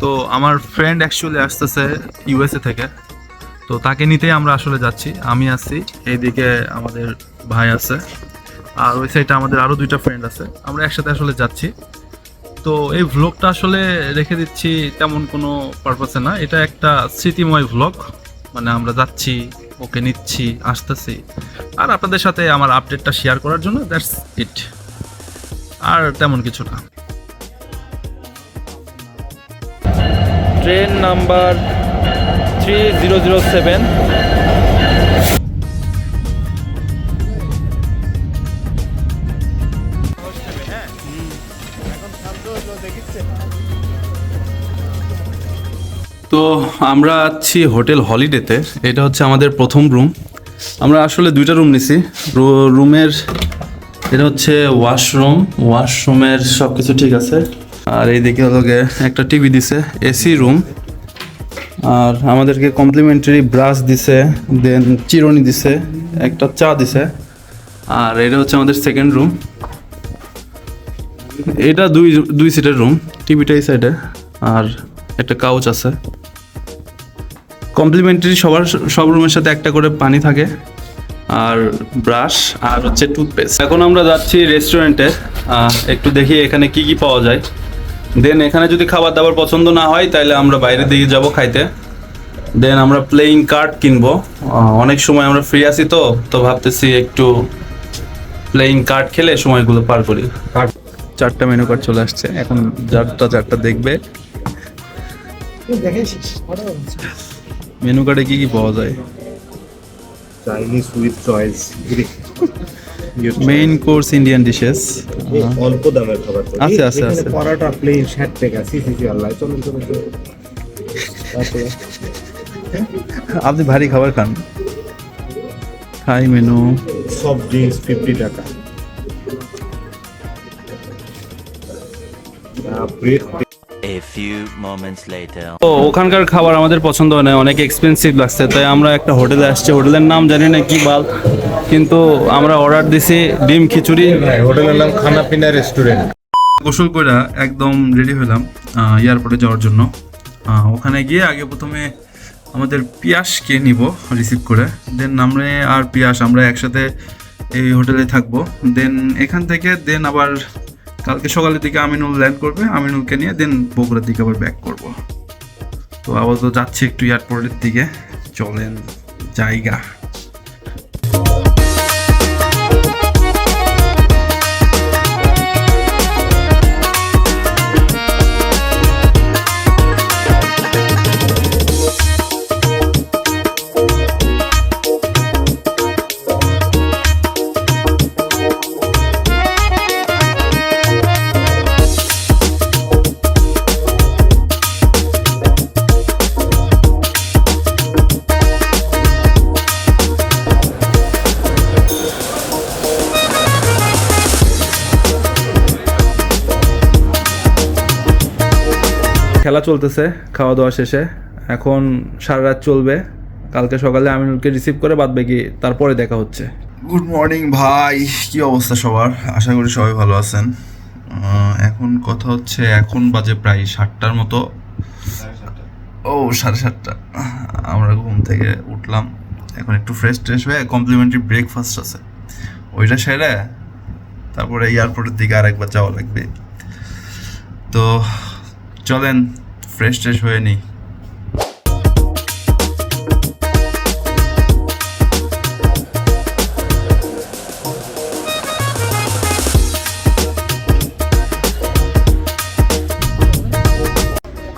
তো আমার friend actually আসতেছে ইউএসএ থেকে, তো তাকে নিতেই আমরা আসলে যাচ্ছি। আমি আছি এইদিকে, আমাদের ভাই আছে, আর ওই সাইডে আমাদের আরও 2টা ফ্রেন্ড আছে, আমরা একসাথে আসলে যাচ্ছি। তো এই ভ্লগটা আসলে রেখে দিচ্ছি তেমন কোনো পারপাসে না, এটা একটা স্মৃতিময় ভ্লগ। মানে আমরা যাচ্ছি, ওকে নিচ্ছি, আসতেছি, আর আপনাদের সাথে আমার আপডেটটা শেয়ার করার জন্য, দ্যাটস ইট, আর তেমন কিছু না। Train number 3007। তো আমরা আছি হোটেল হলিডেতে, এটা হচ্ছে আমাদের প্রথম রুম। আমরা আসলে 2টা রুম নিছি। রুমের এটা হচ্ছে ওয়াশরুমের সব কিছু ঠিক আছে। আর এইদিকে হলো গিয়ে একটা টিভি দিছে, এসি রুম, আর আমাদেরকে কমপ্লিমেন্টারি ব্রাশ দিছে, দেন চিরুনি দিছে, একটা চা দিছে। আর এটা হচ্ছে আমাদের সেকেন্ড রুম, এটা দুই সিটের রুম, টিভিটা এই সাইডে, আর একটা কাউচ আছে। কমপ্লিমেন্টারি সব রুমের সাথে একটা করে পানি থাকে, আর ব্রাশ, আর হচ্ছে টুথপেস্ট। এখন আমরা যাচ্ছি রেস্টুরেন্টে, একটু দেখি এখানে কি কি পাওয়া যায়। দেন এখানে যদি খাবার দাবার পছন্দ না হয় তাহলে আমরা বাইরের দিকে যাব খাইতে। দেন আমরা প্লেইং কার্ড কিনবো, অনেক সময় আমরা ফ্রি আছি, তো ভাবতেছি একটু প্লেইং কার্ড খেলে সময়গুলো পার করি। 4টা মেনু কার্ড চলে আসছে, এখন চারটা দেখবে। মেনু কার্ডে কি কি পাওয়া যায়? Chinese with choice, main course Indian dishes, অল্প দামের খাবার তো আছে। পরোটা প্লেন 60 টাকা। সিসি আল্লাহ, চলুন। আপনি ভারী খাবার খান। থাই মেনু, সফট ড্রিঙ্কস 50 টাকা। Bread A few moments later. তো ওখানকার খাবার আমাদের পছন্দ হয় না, অনেক এক্সপেন্সিভ লাগছে, তাই আমরা একটা হোটেলে আসছি। হোটেলের নাম জানি না কি বাল, কিন্তু আমরা অর্ডার দিছি ডিম খিচুড়ি। হোটেলের নাম খানাপিনা রেস্টুরেন্ট। গোসল করে একদম রেডি হলাম এয়ারপোর্টে যাওয়ার জন্য। ওখানে গিয়ে আগে প্রথমে আমাদের পিয়াসকে নিব রিসিভ করে, দেন আমরা আর পিয়াস আমরা একসাথে এই হোটেলে থাকবো। দেন এখান থেকে আবার কালকে সকালের দিকে আমিনুল ল্যান্ড করবে, আমিনুলকে নিয়ে দেন বগুড়ার দিকে আবার ব্যাক করব। তো আপাতত যাচ্ছি একটু এয়ারপোর্টের দিকে, চলেন জায়গা। খেলা চলতেছে, খাওয়া দাওয়া শেষে এখন সারা রাত চলবে। কালকে সকালে আমিনুলকে রিসিভ করে বাদ বাকি তারপরে দেখা হচ্ছে। গুড মর্নিং ভাই, কি অবস্থা সবার? আশা করি সবাই ভালো আছেন। এখন কথা হচ্ছে, এখন বাজে প্রায় 7টার মতো, 7:30। আমরা ঘুম থেকে উঠলাম, এখন একটু ফ্রেশ হয়ে কমপ্লিমেন্টারি ব্রেকফাস্ট আছে, ওইটা সেরে তারপরে এয়ারপোর্টের দিকে আরেকবার যাওয়া লাগবে। তো চলেন ফ্রেশ হয়ে নিই।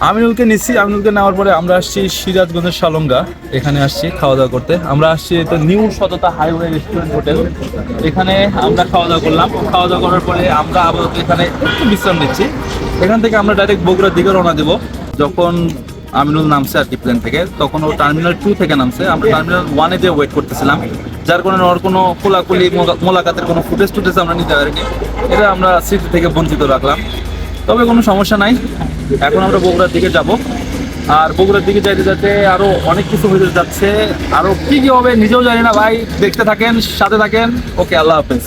আমিনুলকে নিচ্ছি, আমিনুলকে নেওয়ার পরে আমরা আসছি সিরাজগঞ্জের শালঙ্গা, এখানে আসছি খাওয়া দাওয়া করতে। আমরা আসছি তো নিউ সততা হাইওয়ে রেস্টুরেন্ট হোটেল, এখানে আমরা খাওয়া দাওয়া করলাম। খাওয়া দাওয়া করার পরে আমরা আপাতত এখানে একটু বিশ্রাম নিচ্ছি। এখান থেকে আমরা ডাইরেক্ট বগুড়ার দিকে রওনা দেবো। যখন আমিনুল নামছে আর কি প্লেন থেকে, তখন ও টার্মিনাল 2 থেকে নামছে, আমরা টার্মিনাল 1-এ যে ওয়েট করতেছিলাম, যার কারণে ওর কোনো কোলাকুলি মোলাকাতের কোনো ফুটেজ আমরা নিতে পারিনি। এটা আমরা স্মৃতি থেকে বঞ্চিত রাখলাম, তবে কোনো সমস্যা নাই। এখন আমরা বগুড়ার দিকে যাব, আর বগুড়ার দিকে যাইতে আরো অনেক কিছু হয়ে যাচ্ছে, আরো কি হবে নিজেও জানি না ভাই। দেখতে থাকেন, সাথে থাকেন। ওকে, আল্লাহ হাফেজ।